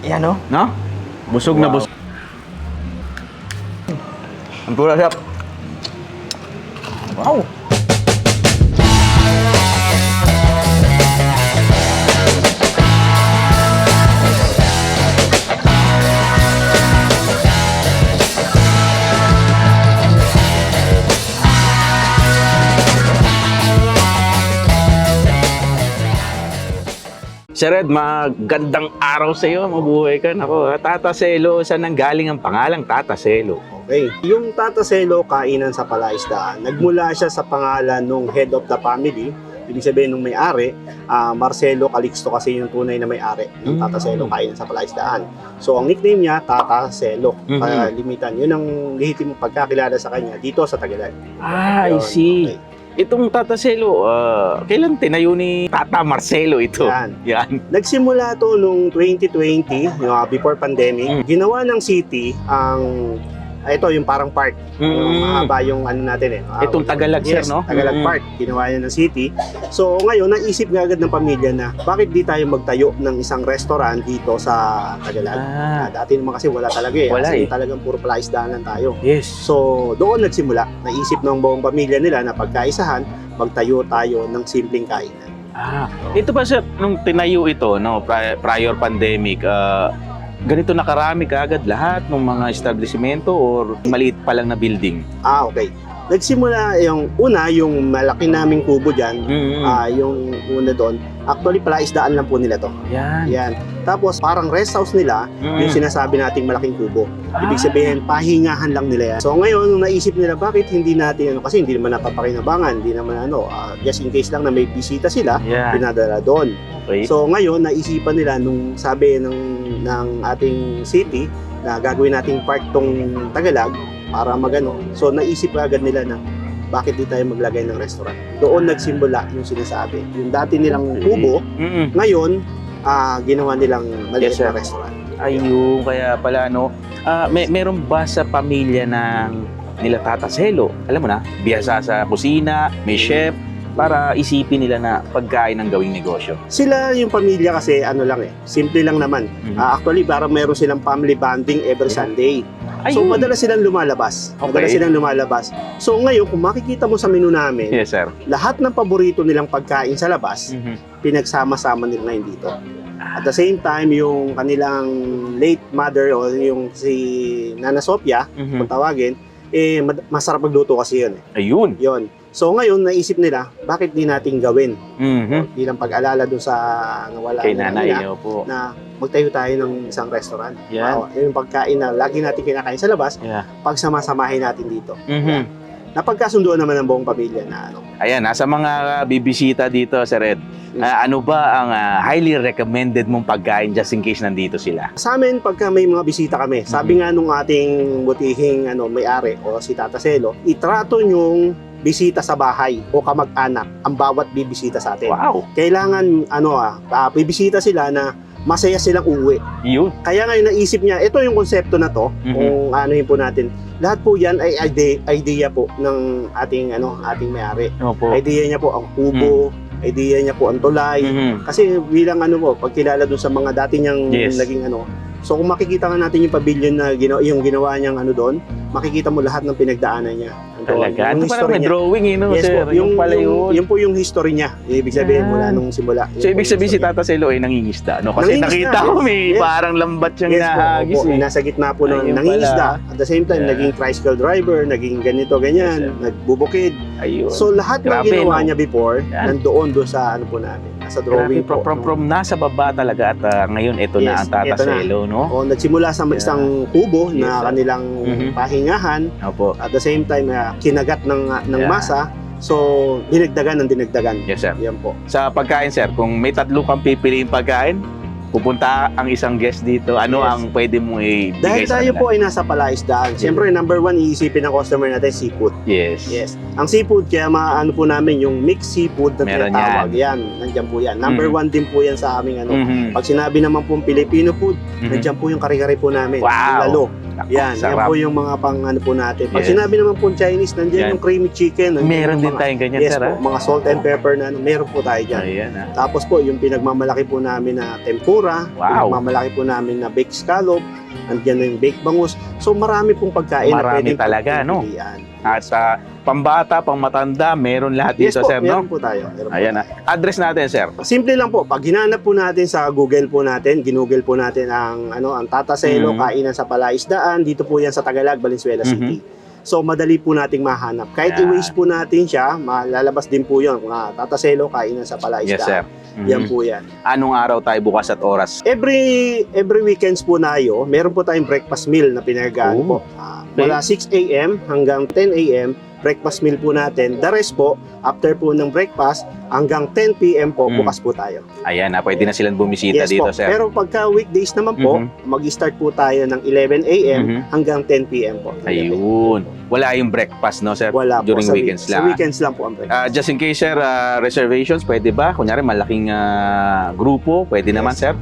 Yan o. No? Busog na busog. Ang pura siya. Wow. Sir Ed, magandang araw sa iyo. Mabuhay ka. Nako, Tata Celo. Saan nanggaling ang pangalang Tata Celo? Okay. Yung Tata Celo, kainan sa palaisdaan, nagmula siya sa pangalan ng head of the family. Ibig sabihin nung may-ari, Marcelo Calixto kasi yung tunay na may-ari ng Tata Celo, kainan sa palaisdaan. So ang nickname niya, Tata Celo. Limitan. Yun ang lehitimong pagkakilala sa kanya dito sa Tagalog. Ah, I Yun, see. okay. Itong Tata Celo, kailan tinayo ni Tata Marcelo ito? Yan. Nagsimula to nung 2020, before pandemic. Ginawa ng city ang ito yung parang park. Mahaba yung ano natin Itong Tagalog, yes, sir, no? Tagalog Park. Ginawa niya ng city. So ngayon, naisip nga agad ng pamilya na bakit di tayo magtayo ng isang restaurant dito sa Tagalog. Dati naman kasi wala talaga Wala Kasi eh. talagang puro palaisdaan lang tayo. Yes. So doon nagsimula. Naisip ng buong pamilya nila na pagkaisahan, magtayo tayo ng simpleng kainan. Ito ba sir, nung tinayo ito, no, prior pandemic, ganito nakarami kaagad lahat ng mga establishmento or maliit pa lang na building? Okay. Nagsimula yung una, yung malaki naming kubo dyan, yung una doon. Actually, palaisdaan lang po nila to. Yan. Tapos, parang rest house nila, yung sinasabi nating malaking kubo. Ibig sabihin, pahingahan lang nila yan. So ngayon, nung naisip nila, bakit hindi natin, kasi hindi naman napapakinabangan, hindi naman just in case lang na may bisita sila, pinadala doon. Okay. So ngayon, naisipan nila nung sabi ng ating city na gagawin nating park tong Tagalog para magano. So naisip agad nila na bakit di tayo maglagay ng restaurant. Doon nagsimula yung sinasabi. Yung dati nilang kubo, ngayon ginawa nilang maliit na restaurant. Ayun, kaya pala no. Meron ba sa pamilya ng nila Tata Celo, alam mo na, biyasa sa kusina, may chef, para isipin nila na pagkain ang gawing negosyo? Sila yung pamilya kasi simple lang naman. Actually, parang meron silang family bonding every Sunday. So, madalas silang lumalabas. So, ngayon, kung makikita mo sa menu namin, Yes, sir. lahat ng paborito nilang pagkain sa labas, pinagsama-sama nila ngayon dito. At the same time, yung kanilang late mother o yung si Nana Sophia, kung tawagin, masarap magluto kasi yun. Ayun. Yun. So ngayon, naisip nila, bakit di natin gawin? Bilang pag-alala doon sa nawala Kay nanay, po, na magtayo tayo ng isang restaurant. Yan. Yung pagkain na lagi natin kinakain sa labas, pagsama-samahin natin dito. Napagkasunduan naman ng buong pamilya na Ayan, nasa mga bibisita dito, Sir Ed. Ano ba ang highly recommended mong pagkain just in case nandito sila? Sa amin, pagka may mga bisita kami, sabi nga nung ating butihing may-ari o si Tata Celo, itrato nyong bisita sa bahay o kamag-anak ang bawat bibisita sa atin. Wow! Kailangan, bibisita sila na masaya silang uuwi. Yun. Kaya ngayon naisip niya, ito yung konsepto na to, kung anuhin po natin. Lahat po yan ay idea po ng ating may-ari. Opo. Idea niya po ang kubo, idea niya po ang tulay. Kasi bilang pagkilala dun sa mga dati niyang naging So kung makikita nga natin yung pavilion na ginawa niyang doon, makikita mo lahat ng pinagdaanan niya. Talaga? Ito parang may drawing Yes, sir. po, yung pala yun. Yun po yung history niya. Ibig sabihin mula nung simula. So ibig sabihin si Tata Celo ay nangingisda, no? Kasi nakita ko may parang lambat siyang hinahagis po, nasa gitna po ng nangingisda. At the same time, naging tricycle driver, naging ganito, ganyan, nagbubukid. Ayun. So lahat ng ginawa niya before, nandoon doon sa namin. Nasa drawing po. From nasa baba talaga at ngayon ito na ang Tata Celo, no? O, nagsimula sa isang kubo na kanilang pahingahan. Opo. At the same time, kinagat ng masa. So, dinagdagan. Yes, sir. Yan po. Sa pagkain, sir, kung may tatlo kang pipiliin pagkain, pupunta ang isang guest dito, ano ang pwede mong ibigay Dahil sa tayo kanila? po ay nasa palaisdaan. Siyempre, number one, iisipin ng customer natin, seafood. Yes. Ang seafood, kaya maano po namin yung mixed seafood na Meron tinatawag. Yan. Nandiyan po yan. Number one din po yan sa aming Pag sinabi naman pong Filipino food, nandiyan po yung kare-kare po namin. Wow. Yung lalo. Naku, Yan sarap. po yung mga pang ano po natin. Pag Yes. sinabi naman po Chinese, nandiyan Yan. yung creamy chicken. nandiyan Meron yung din mga- tayong ganyan, Yes sir, po, mga salt and pepper na ano, meron po tayo dyan. Ayan, Tapos po, yung pinagmamalaki po namin na tempura, Wow. pinagmamalaki po namin na baked scallop, andyan na yung baked bangus. So marami pong pagkain na Marami pwedeng talaga, no? pagpipilian. At pambata, pangmatanda, meron lahat Yes dito, po, sir, no? meron po tayo. Meron po Ayan na. Address natin, sir. Simple lang po, pag hinanap po natin sa Google po natin, ginugol po natin ang ang Tataselo, Mhm. kainan sa Palaisdaan, dito po yan sa Tagalag, Valenzuela Mhm. City. So madali po nating mahanap. Kahit Yan. i-waste po natin siya, malalabas din po yun. Tataselo, kainan sa Yes, Palaisdaan. sir. Yan Mhm. po yan. Anong araw tayo bukas at oras? Every weekends po tayo, meron po tayong breakfast meal na pinagagaan Oh. po. Mula 6 a.m. hanggang 10 a.m. breakfast meal po natin. The rest po, after po ng breakfast, hanggang 10 p.m. po, Mm. bukas po tayo. Ayan na, pwede na silang bumisita Yes dito, po. sir. Pero pagka weekdays naman po, mag-start po tayo ng 11 a.m. Mhm. hanggang 10 p.m. po. Ayun. Wala yung breakfast, no, sir? Wala po. During weekends Sa lang. weekends lang po ang breakfast. Just in case, sir, reservations, pwede ba? Kunyari, malaking grupo, pwede Yes. naman, sir?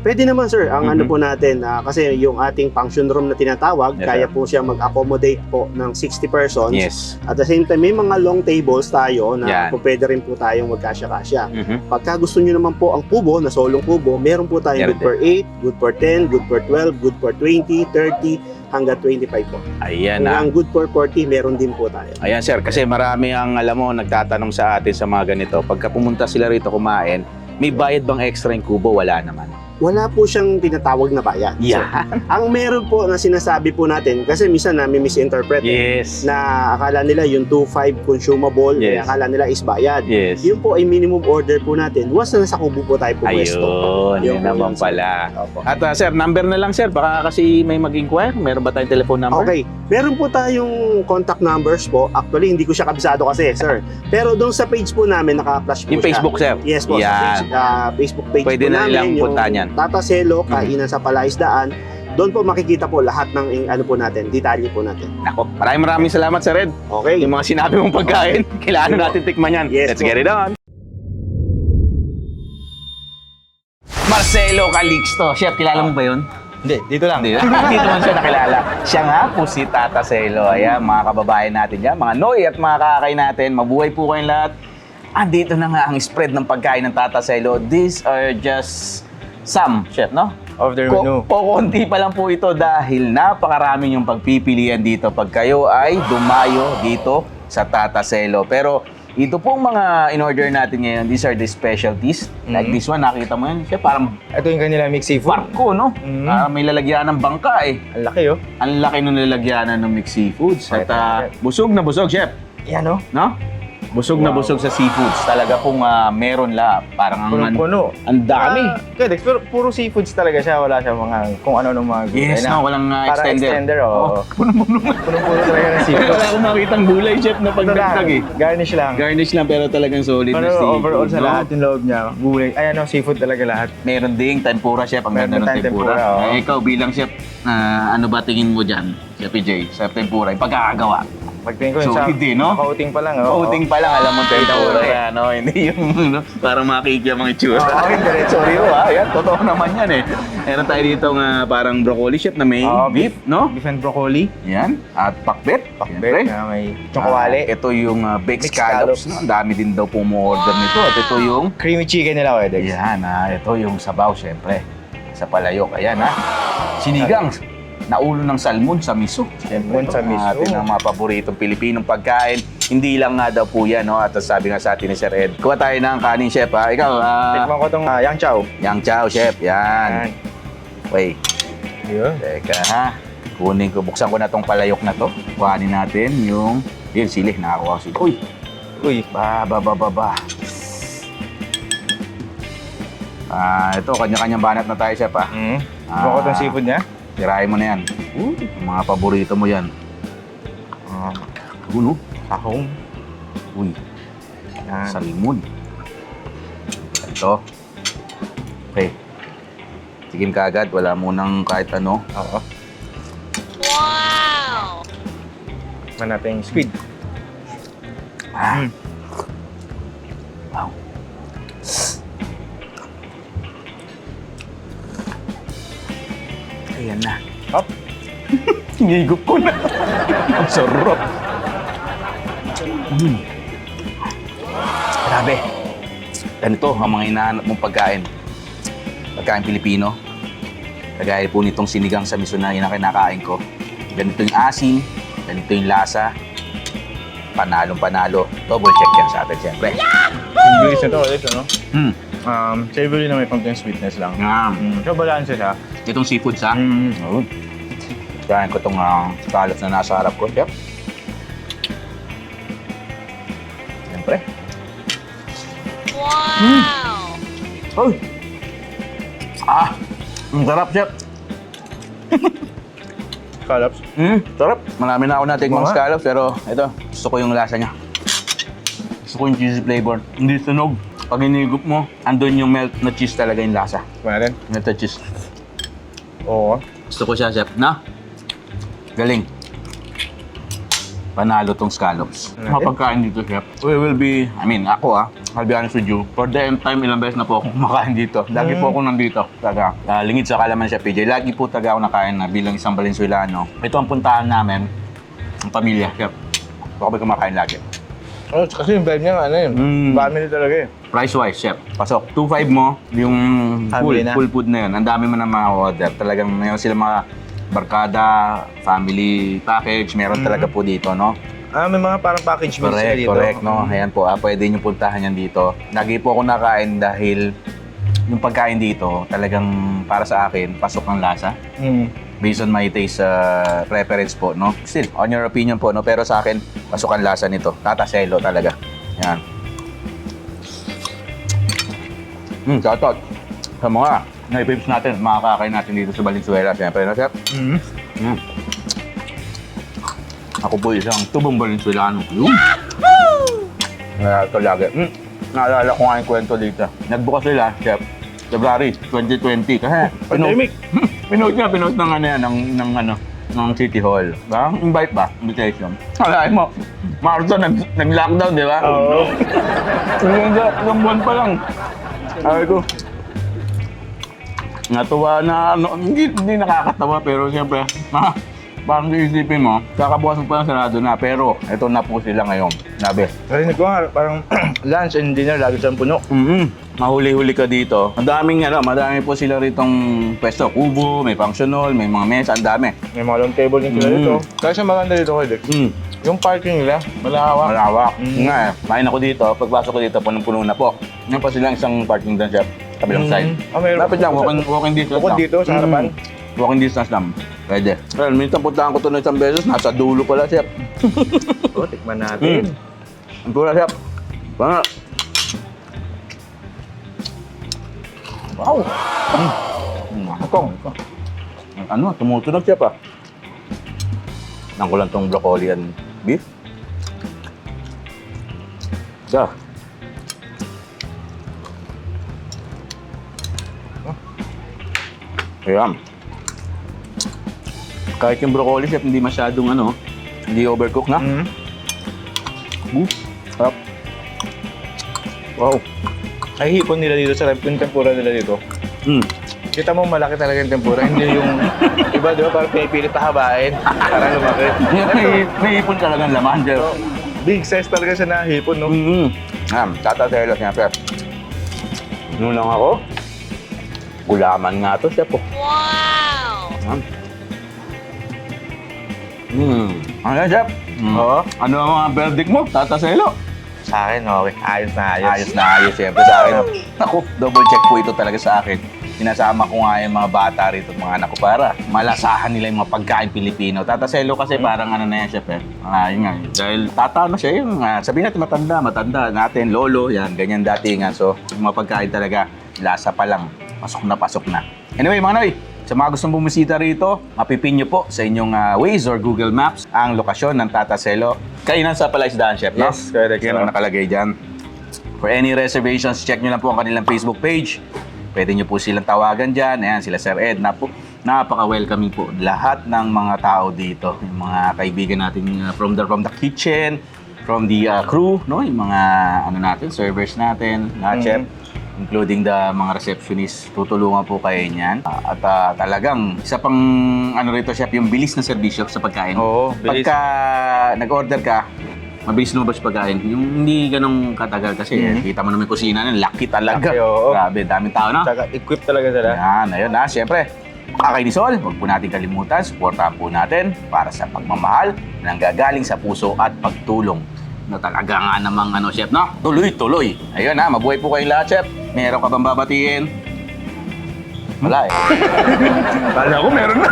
Pwede naman sir, ang ano Mhm. po natin, kasi yung ating function room na tinatawag, Yes, kaya sir. po siya mag-accommodate po ng 60 persons. Yes. At the same time, may mga long tables tayo na Yan. po pwede rin po tayong magkasya-kasya. Mhm. Pagka gusto nyo naman po ang kubo, na solong kubo, meron po tayong Meron good for 8, good for 10, good for 12, good for 20, 30, hanggang 25 po. Ayan na. Hanggang good for 40, meron din po tayo. Ayan, sir, kasi marami ang, alam mo, nagtatanong sa atin sa mga ganito. Pagka pumunta sila rito kumain, may bayad bang extra yung kubo? Wala naman. Wala po siyang tinatawag na bayad. Yan. Ang meron po na sinasabi po natin, kasi minsan namin misinterpret Yes. na akala nila yung 2.5 consumable, Yes. akala nila is bayad. Yes. Yun po ay minimum order po natin. Once na nasa kubo po tayo pumwesto. Ayun, yun Yung naman yun, pala. Opo. At sir, number na lang, sir. Baka kasi may mag-inquire. Meron ba tayong telephone number? Okay. Meron po tayong contact numbers po. Actually, hindi ko siya kabisado kasi, sir. Pero doon sa page po namin, naka-flash po Yung siya. Facebook, sir. Yes po. Sa Yan. page, Facebook page Pwede po na nilang namin. puntahan yan. Tataselo, kainan sa Palaisdaan. Doon po makikita po lahat ng ano po natin, detalye po natin. Nako, maraming salamat, Sir Ed. Okay. Yung mga sinabi mong pagkain, kailangan natin tikman yan. Yes, Let's po. get it on. Marcelo Calixto. Chef, kilala mo ba yun? Hindi, dito lang. Hindi naman siya nakilala. Siya nga po si Tata Celo. Ayan, mga kababayan natin yan, mga Noy at mga kakay natin. Mabuhay po kayong lahat. Dito na nga ang spread ng pagkain ng Tata Celo. These are just some, Chef, no? Of their menu. Konti pa lang po ito dahil napakarami yung pagpipilian dito pag kayo ay dumayo dito sa Tata Celo. Pero ito pong mga in-order natin ngayon, these are the specialties. Like this one, nakita mo yan, siya parang Ito yung kanila mixed seafood. barko, no? Mhm. May lalagyan ng bangka eh. Ang laki oh. Ang laki ng lalagyanan ng mixed seafoods. At Right. busog na busog, Chef. Yan oh. No? Busog na Wow. busog sa seafoods. Talaga pong meron la. Parang Punong-puno. ang dami. Good, pero puro seafoods talaga siya. Wala siya mga kung ano-ano mga gulay Yes, na. no? Walang Para extender. extender, oo. Oh, punong-puno. Punong-puno talaga ng Wala seafood. akong makitang gulay, Chef, na Ito lang, pagdagdag eh. garnish lang. Garnish lang pero talagang solid Pero na seafood. overall sa no? lahat yung loob niya, gulay. Ay ano, seafood talaga lahat. Meron ding tempura, Chef. Ang ganda Meron ng tayong tempura. tempura, oo. Ikaw bilang Chef, ano ba tingin mo dyan, Chef PJ, sa tempura, yung pagkakagawa? Pagtingin ko yun sa Solid eh, no? kauting pa lang. Oh. Pauting pa lang, alam mo tempura Tempura. yan, no? Hindi yung parang makikya mga itsura. Oo, hindi. Sorry ho, yan, totoo naman yan eh. Meron tayo dito nga parang broccoli, Chef, na may Oo, beef, no? Beef and broccoli. Yan, at pakbet. Pakbet na may chocolate. Ito yung baked Baked scallops, scallops. no? Ang dami din daw po order nito. At ito yung, Creamy chicken nila, Wedex. yan ito yung sabaw, syempre. Sa palayok, ayan Sinigang, na ulo ng salmon sa miso. Salmon sa miso. Atin ang mga paboritong Pilipinong pagkain. Hindi lang nga daw po yan, no? At sabi nga sa atin ni Sir Ed, kuha tayo ng kanin, Chef, ha? Ikaw, Tikman ko itong yang chow. Yang Chow, Chef, yan. Wait, Yun. teka, ha? Kunin ko, buksan ko na tong palayok na to. Kuhanin natin yung, yun, sili, nakakuha ko sili. Uy, Uy, ba. Ito, kanya-kanyang banat na tayo, Chef, ha? Tikman ko itong seafood niya. Tirahin mo na yan. Yung mga paborito mo yan. Uno. Tahong. Uy, Yan. salmon. Ito. Okay. Tigim ka agad. Wala munang kahit ano. Oo. Wow! Tikman natin yung squid. Wow. Ayan na. Hop. Hinigop ko na. Ang sarap. Grabe. Ganito ang mga hinahanap mong pagkain. Pagkain Pilipino. Kagaya po nitong sinigang sa miso na yun ang kinakain ko. Ganito yung asim, ganito yung lasa. Panalong-panalo. Double check yan sa atin, siyempre. Yung grease na to ulit, ano? Savory na may konting sweetness lang. So, balance siya. Itong seafood sa. Mm. Kain ko itong scallops na nasa harap ko. Yep. Siyempre. Wow! Ay! Ang sarap, chef. Scallops. Sarap. Marami na ako natikmang Oo nga. scallops, pero ito, gusto ko yung lasa niya. Gusto ko yung cheesy flavor. Hindi sunog. Pag hinigop mo, andun yung melt na cheese talaga yung lasa. Kuha natin. Melt na cheese. Oo. Gusto ko siya, chef. Na? Galing. Panalo tong scallops. Natin? Mga pagkain dito, chef. We will be, ako I'll be honest with you. For the end time, ilang beses na po ako kumakain dito. Lagi po ako nandito. Taga, lingid sa Kalaman siya, PJ. Lagi po taga ako nakain na bilang isang Valenzuelano. Ito ang puntahan namin, ang pamilya, chef. Ako ba kumakain lagi? Oh, kasi yung vibe niya, ano yun? Family talaga eh. Price-wise, chef. Pasok. 2.5 mo, yung Family na. full food na yun. Ang dami mo na mga order. Talagang mayroon sila mga barkada, family package. Meron talaga po dito, no? May mga parang package meals sila dito. Correct, no? Ayan po, pwede nyo puntahan yan dito. Lagi po ako nakain dahil yung pagkain dito, talagang para sa akin, pasok ng lasa. Based on my taste preference po, no? Still, on your opinion po, no? Pero sa akin, pasok ang lasa nito. Tataselo talaga. Yan. Shoutout sa mga naipibs natin, mga kakain natin dito sa Valenzuela. Siyempre, no, chef? Ako po isang tubong Valenzuelano. Naalala ko lagi. Naalala ko nga yung kwento dito. Nagbukas sila, chef, February 2020. Kasi Pandemic. Pinost ng ano yan, ng City Hall. Ba? Invite ba? Invitation. Alain mo, Marso, nag-lockdown, di ba? Oo. Ilang buwan pa lang. Sabi ko, natuwa na, hindi nakakatawa, pero siyempre, parang iisipin mo, kakabukas mo pa lang sarado na, pero ito na po sila ngayon. Sabi. Narinig ko nga, parang lunch and dinner, lagi siyang puno. Mahuli-huli ka dito. Madami po sila ritong pwesto. Kubo, may function hall, may mga mesa, ang dami. May mga long table din sila dito. Kaya siya maganda dito kay Dex. Yung parking nila, malawak. Malawak. Nga eh, main ako dito, pagpasok ko dito, punong-puno na po. Yan pa silang isang parking doon, chef, kabilang side. Meron. Lapit lang, walking distance Bukod lang. dito, sa harapan. Walking distance lang. Pwede. Well, minsan puntahan ko ito ng isang beses, nasa dulo pala, chef. So, tikman natin. Ang pula, chef. Parang, wow! Ano, tumutunog, chef, ah. Nang ko lang itong broccoli and beef. Isa. Ayan. Kahit yung broccoli, chef, hindi masyadong hindi overcook na. Sarap. Wow. Ay, hipon nila dito sa yung tempura nila dito. Kita mo malaki talaga yung tempura, hindi yung iba, di ba? Parang pinipilit pahabain para lumaki. May ipon talagang laman, chef. So, big size talaga siya na hipon, no? Tatatelo siya, chef. Ano lang ako? Gulaman nga to, chef. Wow! Ano yan, chef? Oo. Ano ang mga verdict mo? Tataselo? Sa akin, okay. Ayos na ayos. Ayos na ayos, siyempre sa akin. Ako, double check po ito talaga sa akin. Sinasama ko nga yung mga bata rito, mga anak ko, para malasahan nila yung mga pagkain Pilipino. Tataselo kasi parang ano na yan, chef eh. Yun nga, dahil tata na siya yung, sabihin natin matanda natin, lolo, yan, ganyan dati nga. So, yung mga pagkain talaga, lasa pa lang, pasok na. Anyway, mga Noy, sa mga gustong bumisita rito, mapipin nyo po sa inyong Waze or Google Maps ang lokasyon ng Tataselo. Kainan sa Palaisdaan, chef, no? Yes, correct. Yan ang nakalagay dyan. For any reservations, check nyo lang po ang kanilang Facebook page. Pwede nyo po silang tawagan dyan. Ayan, sila Sir Ed. Napaka-welcoming po lahat ng mga tao dito. Yung mga kaibigan natin from the kitchen, from the crew, no? Yung mga servers natin, chef. including the mga receptionist. Tutulungan po kayo niyan. At talagang isa pang ano rito, chef, yung bilis na serbisyo sa pagkain. Oo, bilis. Pagka nag-order ka, mabilis lumabas pagkain. Yung hindi ganong katagal kasi kita mo naman yung kusina na laki talaga. Laki, oo. Grabe, daming tao, no? Saka equip talaga sila. Yan, ayun na, siyempre. Akay ni Sol, huwag po natin kalimutan, supportahan po natin para sa pagmamahal na nanggagaling sa puso at pagtulong. Na talaga nga namang chef, no? Tuloy-tuloy. Ayun na, mabuhay po kayong lahat, chef. Meron ka bang babatiin? Wala eh. Kala ko meron na.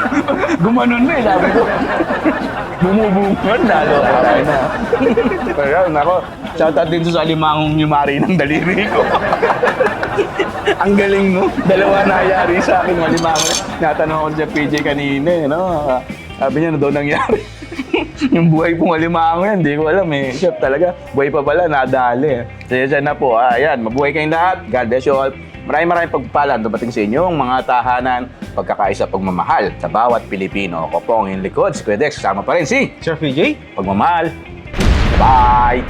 Gumanon na eh, sabi ko. Bumubungan, lalo ako tayo na. Pero nako, shoutout din sa alimangong yumari ng daliri ko. Ang galing, no? Dalawa nangyari sa akin, alimango. Natanong ako sa PJ kanina, no? Sabi niya, ano daw nangyari? Yung buhay pong alimango yan, hindi ko alam eh. Chef talaga, buhay pa pala, nadali. Sige na po, ayan, mabuhay kayong lahat. God bless you all. Maraming pagpapala dumating sa inyong mga tahanan, pagkakaisa, pagmamahal sa bawat Pilipino. Ako po ang inyong likod, si Kuya Dex, kasama pa rin si Sir PJ? Pagmamahal. Bye!